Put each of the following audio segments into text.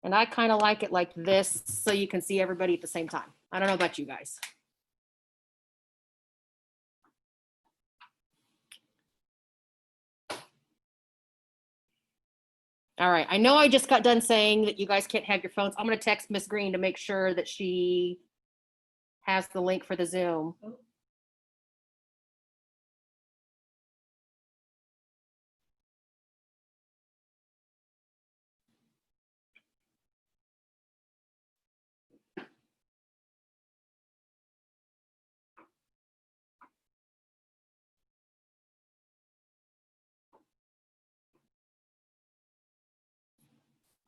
And I kind of like it like this so you can see everybody at the same time. I don't know about you guys. All right, I know I just got done saying that you guys can't have your phones. I'm gonna text Miss Green to make sure that she has the link for the Zoom.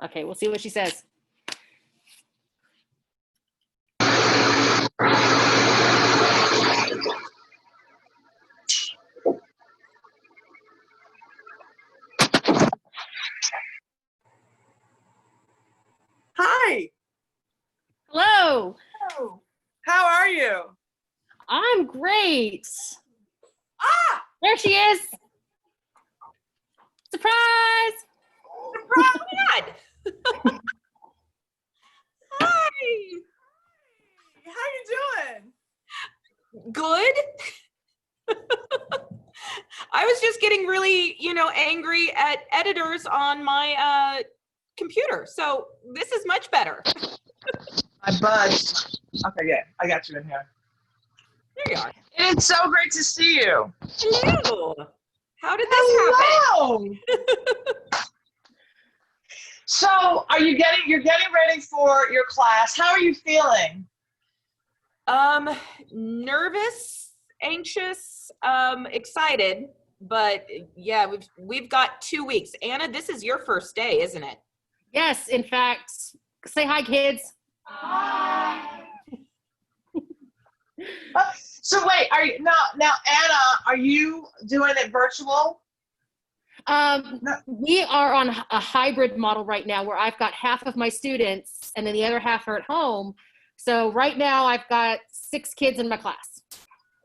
Okay, we'll see what she says. Hi. Hello. Hello. How are you? I'm great. Ah! There she is. Surprise! Surprise! Hi. How you doing? Good. I was just getting really, angry at editors on my computer. So this is much better. My buds. Okay, yeah, I got you in here. There you are. It's so great to see you. Hello. How did this happen? So, you're getting ready for your class. How are you feeling? Nervous, anxious, excited, but yeah, we've got 2 weeks. Anna, this is your first day, isn't it? Yes, in fact, say hi, kids. Hi. So wait, are you now Anna, are you doing it virtual? We are on a hybrid model right now where I've got half of my students and then the other half are at home. So right now I've got 6 kids in my class.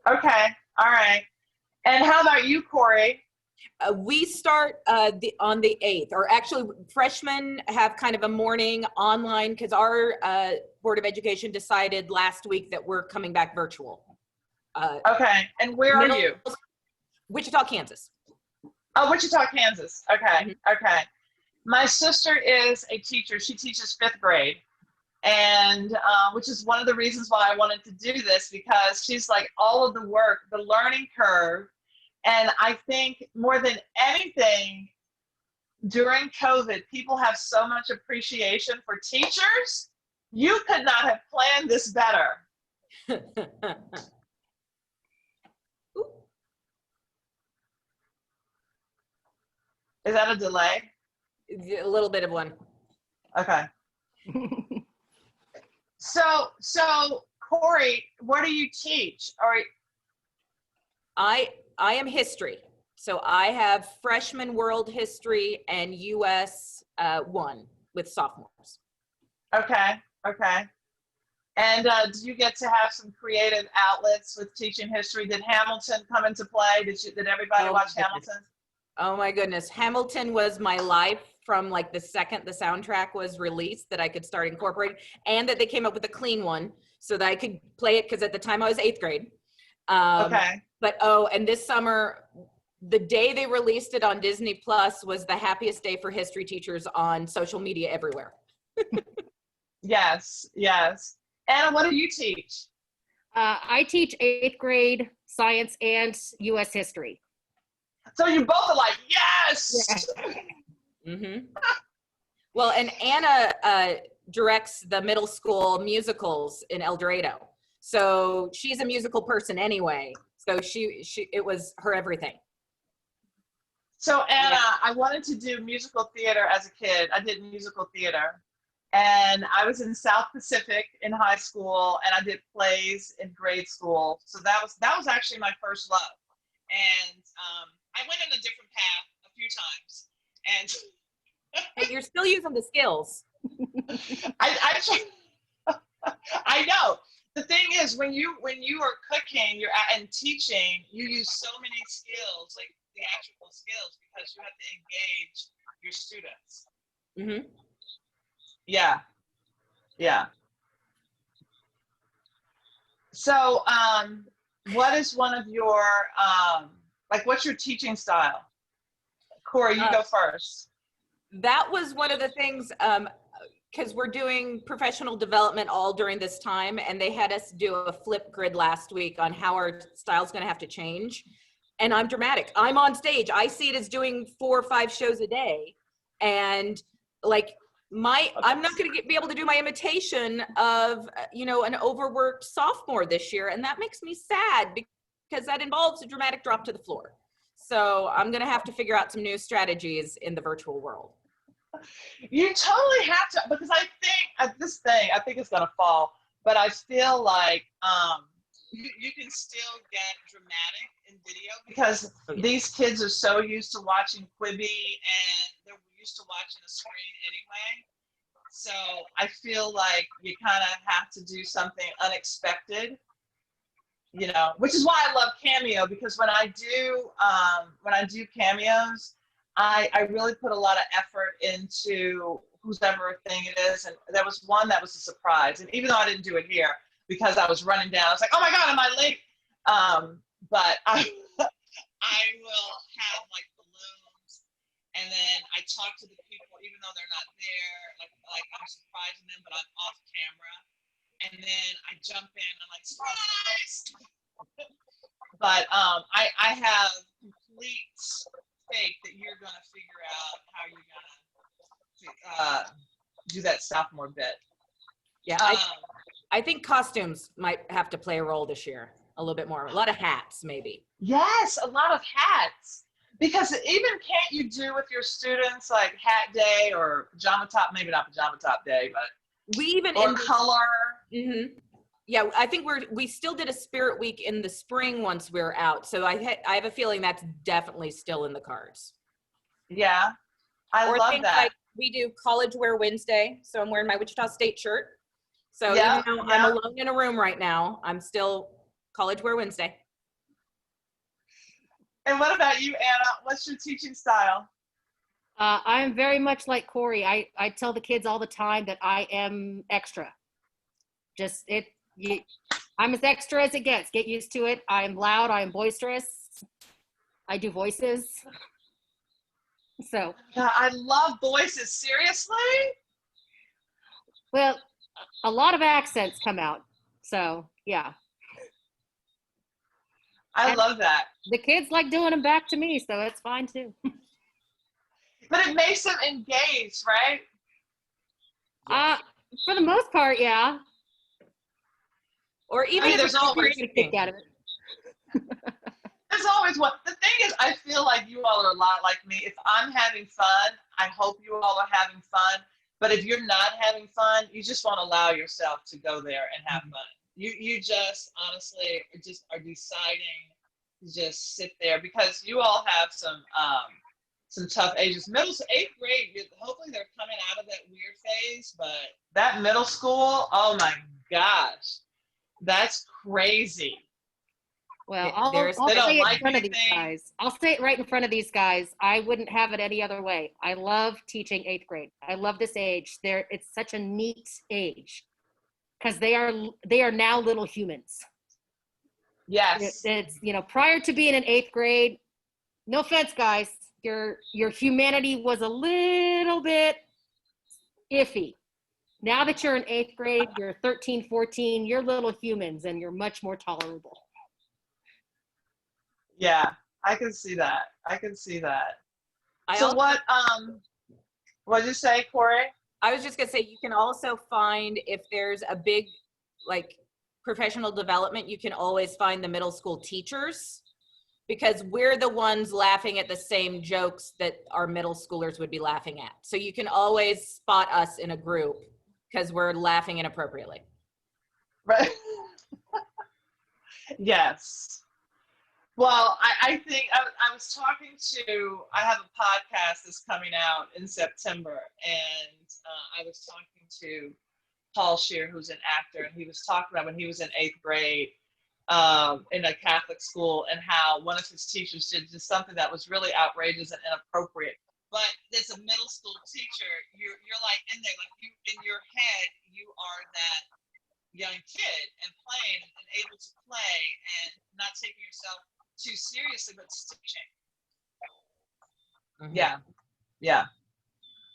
Okay, all right. And how about you, Corey? We start on the 8th, or actually freshmen have kind of a morning online because our Board of Education decided last week that we're coming back virtual. Okay, and where are you? Wichita, Kansas. Oh, Wichita, Kansas. Okay, okay. My sister is a teacher. She teaches 5th grade, and which is one of the reasons why I wanted to do this, because she's like all of the work, the learning curve. And I think more than anything, during COVID, people have so much appreciation for teachers. You could not have planned this better. Is that a delay? A little bit of one. Okay. So Corey, what do you teach? Or I am history. So I have freshman world history and US 1 with sophomores. Okay, okay. And do you get to have some creative outlets with teaching history? Did Hamilton come into play? Did everybody watch Hamilton? Oh my goodness. Hamilton was my life from like the second the soundtrack was released, that I could start incorporating, and that they came up with a clean one so that I could play it, because at the time I was 8th grade. Okay. But and this summer, the day they released it on Disney Plus was the happiest day for history teachers on social media everywhere. Yes, yes. Anna, what do you teach? I teach 8th grade science and US history. So you both are like, yes! Mm-hmm. Well, and Anna directs the middle school musicals in El Dorado. So she's a musical person anyway. So it was her everything. So Anna, I wanted to do musical theater as a kid. I did musical theater. And I was in South Pacific in high school, and I did plays in grade school. So that was actually my first love. And I went in a different path a few times. And hey, you're still using the skills. I know. The thing is, when you are cooking, and teaching, you use so many skills, like theatrical skills, because you have to engage your students. Mm-hmm. Yeah. Yeah. So, what is one of your, like, what's your teaching style? Corey, you go first. That was one of the things, because we're doing professional development all during this time, and they had us do a flip grid last week on how our style's going to have to change. And I'm dramatic. I'm on stage. I see it as doing 4 or 5 shows a day, and like I'm not going to be able to do my imitation of an overworked sophomore this year, and that makes me sad because that involves a dramatic drop to the floor. So I'm going to have to figure out some new strategies in the virtual world. You totally have to, because I think I think it's gonna fall, but I feel like you can still get dramatic in video because these kids are so used to watching Quibi and they're used to watching a screen anyway. So I feel like you kind of have to do something unexpected, which is why I love Cameo, because when I do cameos, I really put a lot of effort into whoever thing it is. And there was one that was a surprise. And even though I didn't do it here because I was running down, I was like, oh my God, am I late? But I will have like balloons, and then I talk to the people, even though they're not there, like I'm surprising them, but I'm off camera. And then I jump in, I'm like, surprise! But I have complete faith that you're going to figure out how you're going to do that sophomore bit. Yeah, I think costumes might have to play a role this year a little bit more. A lot of hats, maybe. Yes, a lot of hats. Because even can't you do with your students like hat day or pajama top, maybe not pajama top day, but or color. Mm-hmm. Yeah, I think we still did a spirit week in the spring once we were out. So I have a feeling that's definitely still in the cards. Yeah, I love that. Like we do college wear Wednesday. So I'm wearing my Wichita State shirt. So even though I'm alone in a room right now, I'm still college wear Wednesday. And what about you, Anna? What's your teaching style? I'm very much like Corey. I tell the kids all the time that I am extra. I'm as extra as it gets. Get used to it. I'm loud. I'm boisterous. I do voices. So. Yeah, I love voices. Seriously? Well, a lot of accents come out. So, yeah. I love that. The kids like doing them back to me, so it's fine too. But it makes them engaged, right? For the most part, yeah. Or even there's always a kick out of it. There's always one. The thing is, I feel like you all are a lot like me. If I'm having fun, I hope you all are having fun. But if you're not having fun, you just want to allow yourself to go there and have fun. You just honestly just are deciding to just sit there because you all have some tough ages. Middle to 8th grade, hopefully they're coming out of that weird phase, but that middle school, oh my gosh, that's crazy. Well, I'll say it in front of these guys. I'll say it right in front of these guys. I wouldn't have it any other way. I love teaching 8th grade. I love this age. It's such a neat age because they are now little humans. Yes. It's prior to being in 8th grade, no offense, guys, your humanity was a little bit iffy. Now that you're in 8th grade, you're 13, 14, you're little humans and you're much more tolerable. Yeah, I can see that. What'd you say, Corey? I was just gonna say, you can also find if there's a big, like, professional development, you can always find the middle school teachers because we're the ones laughing at the same jokes that our middle schoolers would be laughing at. So you can always spot us in a group because we're laughing inappropriately. Right. Yes. Well, I think I was talking I have a podcast that's coming out in September, and I was talking to Paul Scheer, who's an actor, and he was talking about when he was in 8th grade in a Catholic school and how one of his teachers did just something that was really outrageous and inappropriate. but as a middle school teacher, you're like in there, like you in your head, you are that young kid and playing and able to play and not taking yourself too seriously, but teaching. Yeah, yeah.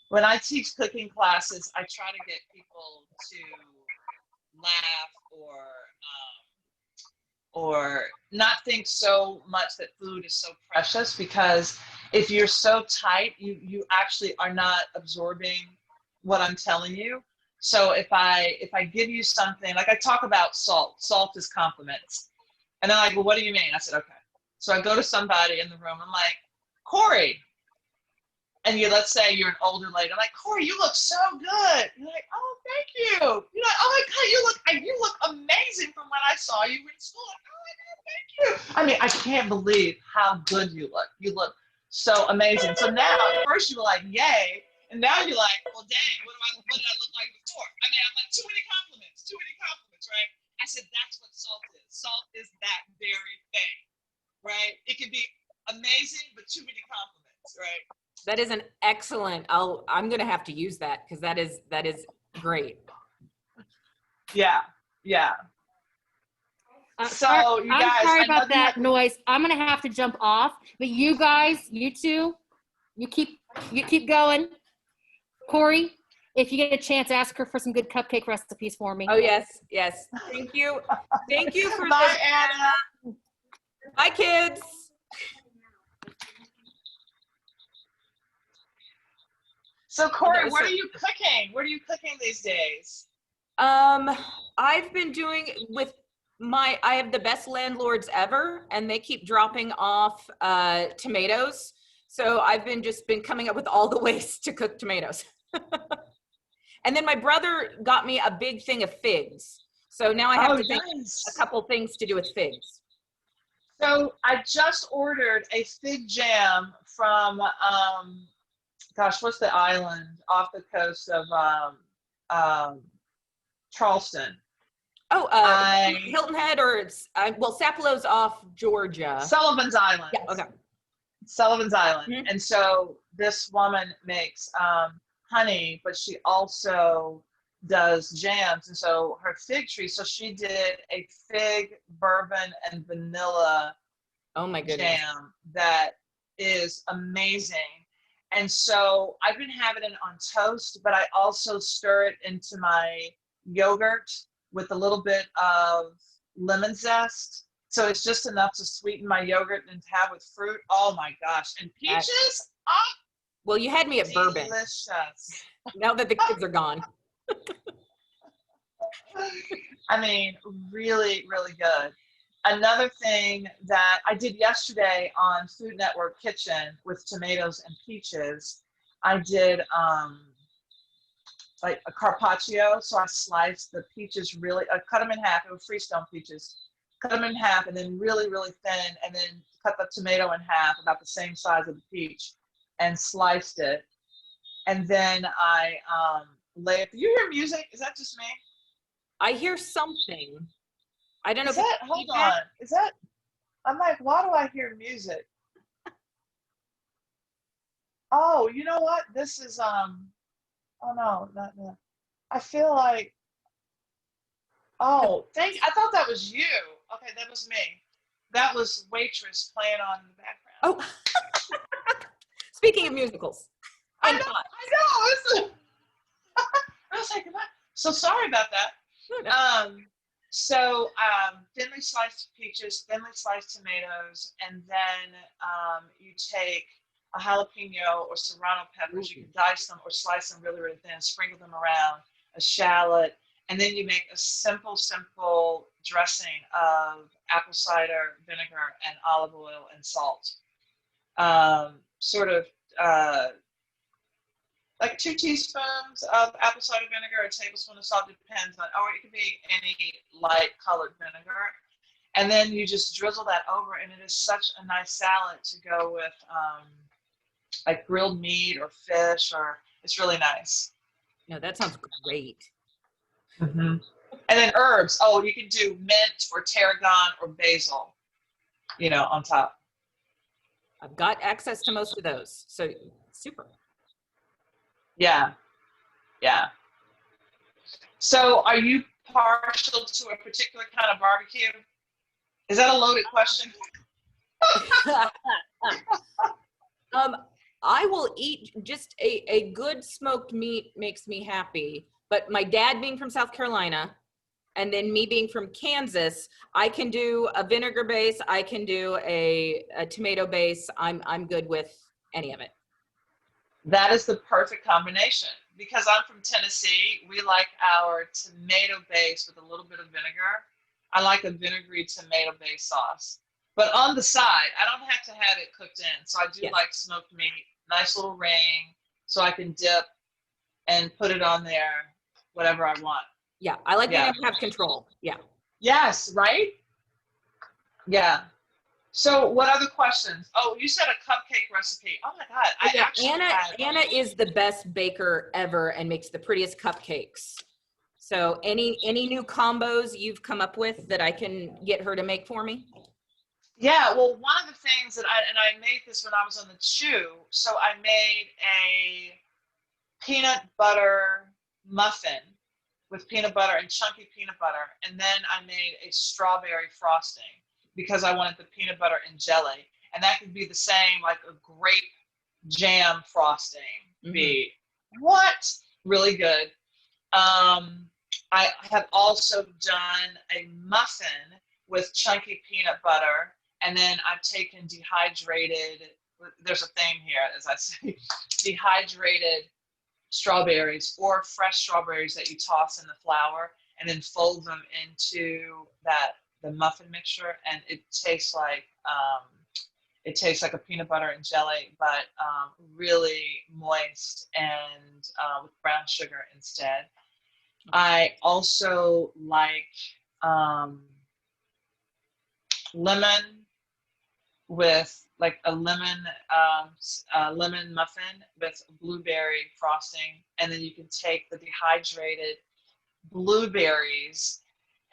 When I teach cooking classes, I try to get people to laugh or not think so much that food is so precious, because if you're so tight, you actually are not absorbing what I'm telling you. So if I give you something, like I talk about salt is compliments. And they're like, well, what do you mean? I said, okay. So I go to somebody in the room, I'm like, Corey. And let's say you're an older lady. I'm like, Corey, you look so good. You're like, oh, thank you. You're like, oh my God, you look amazing from when I saw you in school. Like, oh my God, thank you. I mean, I can't believe how good you look. You look so amazing. So now, at first you were like, yay. And now you're like, well, dang, what did I look like before? I mean, I'm like, too many compliments, right? I said, that's what salt is. Salt is that very thing, right? It can be amazing, but too many compliments, right? That is an excellent, I'm going to have to use that, because that is great. Yeah. So you I'm guys, sorry about that noise. I'm going to have to jump off, but you guys, you two, you keep going. Corey, if you get a chance, ask her for some good cupcake recipes for me. Oh, yes. Thank you. Thank you for Bye, this. Anna. Bye, kids. So Corey, what are you cooking? What are you cooking these days? I've been doing I have the best landlords ever, and they keep dropping off tomatoes. So I've been coming up with all the ways to cook tomatoes. And then my brother got me a big thing of figs. So now I have to think a couple things to do with figs. So I just ordered a fig jam from, gosh, what's the island off the coast of Charleston? Oh, Hilton Head, or Sapelo's off Georgia. Sullivan's Island. Yeah, okay. Sullivan's Island. Mm-hmm. And so this woman makes honey, but she also does jams. And so her fig tree, so she did a fig, bourbon, and vanilla jam that is amazing. And so I've been having it on toast, but I also stir it into my yogurt with a little bit of lemon zest. So it's just enough to sweeten my yogurt and to have with fruit. Oh my gosh. And peaches? Well, you had me at bourbon. Delicious. Now that the kids are gone. I mean, really, really good. Another thing that I did yesterday on Food Network Kitchen with tomatoes and peaches, I did like a carpaccio. So I sliced the peaches I cut them in half. It was Freestone peaches. Cut them in half and then really, really thin, and then cut the tomato in half, about the same size of the peach, and sliced it. And then I do you hear music? Is that just me? I hear something. I don't know. Hold on. I'm like, why do I hear music? Oh, you know what? This is, oh no, not. I feel like, I thought that was you. Okay, that was me. That was Waitress playing on in the background. Oh. Speaking of musicals. I know. I was like, so sorry about that. Thinly sliced peaches, thinly sliced tomatoes, and then you take a jalapeno or serrano peppers. You can dice them or slice them really, really thin, sprinkle them around, a shallot, and then you make a simple dressing of apple cider vinegar and olive oil and salt. Like 2 teaspoons of apple cider vinegar, a tablespoon of salt, depends on, or it could be any light colored vinegar. And then you just drizzle that over, and it is such a nice salad to go with like grilled meat or fish, or it's really nice. No, that sounds great. Mm-hmm. And then herbs. Oh, you can do mint or tarragon or basil, on top. I've got access to most of those. So super. Yeah. Yeah. So are you partial to a particular kind of barbecue? Is that a loaded question? I will eat just a good smoked meat makes me happy. But my dad being from South Carolina and then me being from Kansas, I can do a vinegar base. I can do a tomato base. I'm good with any of it. That is the perfect combination. Because I'm from Tennessee, we like our tomato base with a little bit of vinegar. I like a vinegary tomato base sauce. But on the side, I don't have to have it cooked in. So I do like smoked meat, nice little ring, so I can dip and put it on there, whatever I want. Yeah, I like being able to have control. Yeah. Yes, right? Yeah. So what other questions? Oh, you said a cupcake recipe. Oh my God. Anna is the best baker ever and makes the prettiest cupcakes. So any new combos you've come up with that I can get her to make for me? Yeah, well, one of the things that I made this when I was on the chew. So I made a peanut butter muffin with peanut butter and chunky peanut butter. And then I made a strawberry frosting because I wanted the peanut butter and jelly. And that could be the same, like a grape jam frosting. Be what? Really good. I have also done a muffin with chunky peanut butter. And then I've taken dehydrated, there's a theme here, as I say, dehydrated strawberries or fresh strawberries that you toss in the flour and then fold them into the muffin mixture, and it tastes like a peanut butter and jelly, but really moist and with brown sugar instead. I also like lemon with like a lemon muffin with blueberry frosting, and then you can take the dehydrated blueberries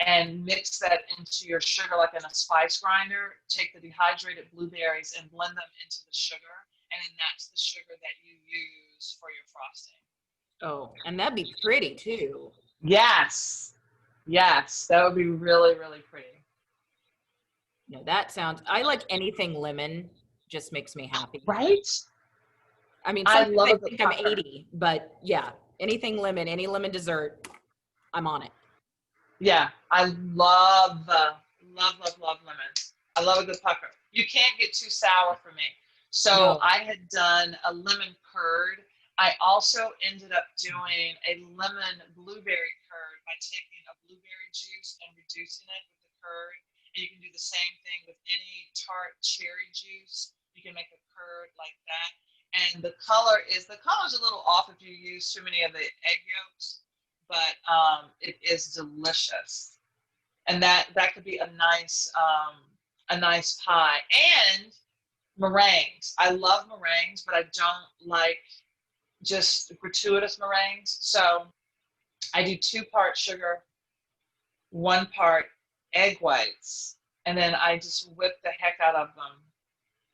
and mix that into your sugar like in a spice grinder. Take the dehydrated blueberries and blend them into the sugar, and then that's the sugar that you use for your frosting. Oh, and that'd be pretty too. Yes, that would be really, really pretty. No, I like anything lemon, just makes me happy. Right? I mean, I sometimes love I think I'm 80, but yeah, anything lemon, any lemon dessert, I'm on it. Yeah, I love lemon. I love a good pucker. You can't get too sour for me. So No. I had done a lemon curd. I also ended up doing a lemon blueberry curd by taking a blueberry juice and reducing it with the curd. And you can do the same thing with any tart cherry juice. You can make a curd like that. And the color's a little off if you use too many of the egg yolks, but it is delicious. And that could be a nice pie. And meringues. I love meringues, but I don't like just gratuitous meringues. So I do 2 parts sugar, 1 part egg whites, and then I just whip the heck out of them,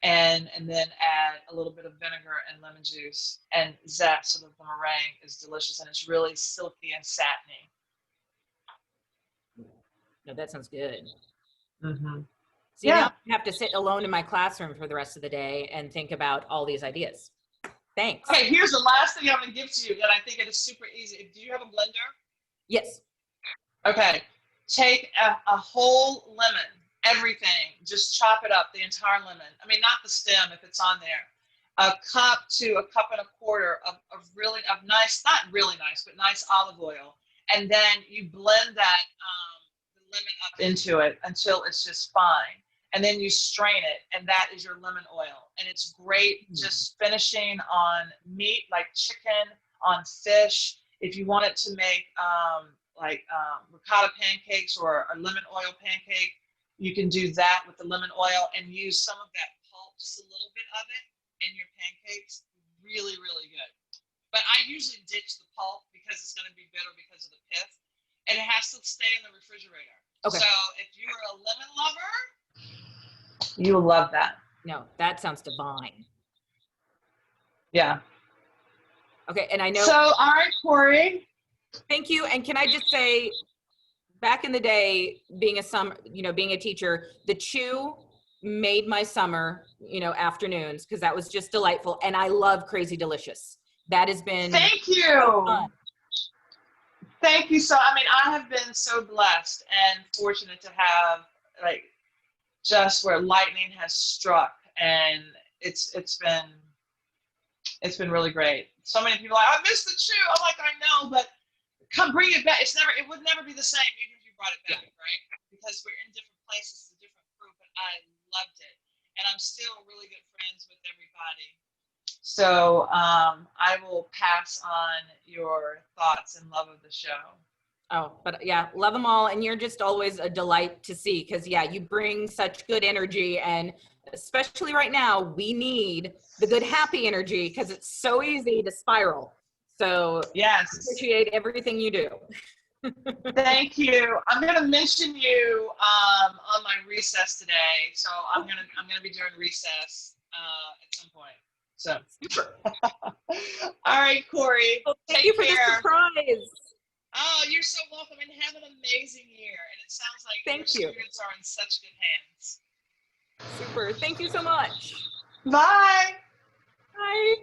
and then add a little bit of vinegar and lemon juice and zest, so that the meringue is delicious and it's really silky and satiny. No, that sounds good. Mm-hmm. See, now I have to sit alone in my classroom for the rest of the day and think about all these ideas. Thanks. Okay, here's the last thing I'm going to give to you, and I think it is super easy. Do you have a blender? Yes. Okay. Take a whole lemon, everything. Just chop it up, the entire lemon. I mean, not the stem if it's on there. A cup to a cup and a quarter of nice, not really nice, but nice olive oil. And then you blend that the lemon up into it until it's just fine. And then you strain it, and that is your lemon oil. And it's great just finishing on meat like chicken, on fish. If you want it to make ricotta pancakes or a lemon oil pancake, you can do that with the lemon oil and use some of that pulp, just a little bit of it, in your pancakes. Really, really good. But I usually ditch the pulp because it's going to be bitter because of the pith, and it has to stay in the refrigerator. Okay. So if you're a lemon lover, you'll love that. No, that sounds divine. Yeah. Okay, and I know. So, all right, Corey. Thank you. And can I just say, back in the day, being a teacher, the chew made my summer, afternoons, because that was just delightful. And I love Crazy Delicious. That has been Thank you. so fun. Thank you. So, I mean, I have been so blessed and fortunate to have just where lightning has struck, and it's been really great. So many people are like, I missed the chew. I'm like, I know, but come bring it back. It would never be the same even if you brought it back, right? Because we're in different places, a different group, and I loved it. And I'm still really good friends with everybody. So I will pass on your thoughts and love of the show. Oh, but yeah, love them all. And you're just always a delight to see because, you bring such good energy. And especially right now, we need the good, happy energy because it's so easy to spiral. So yes, appreciate everything you do. Thank you. I'm going to mention you on my recess today. So I'm gonna be doing recess at some point. So Super. All right, Corey. Well, thank take you for care. the surprise. Oh, you're so welcome, and have an amazing year. And it sounds like your students are in such good hands. Super. Thank you so much. Bye. Bye.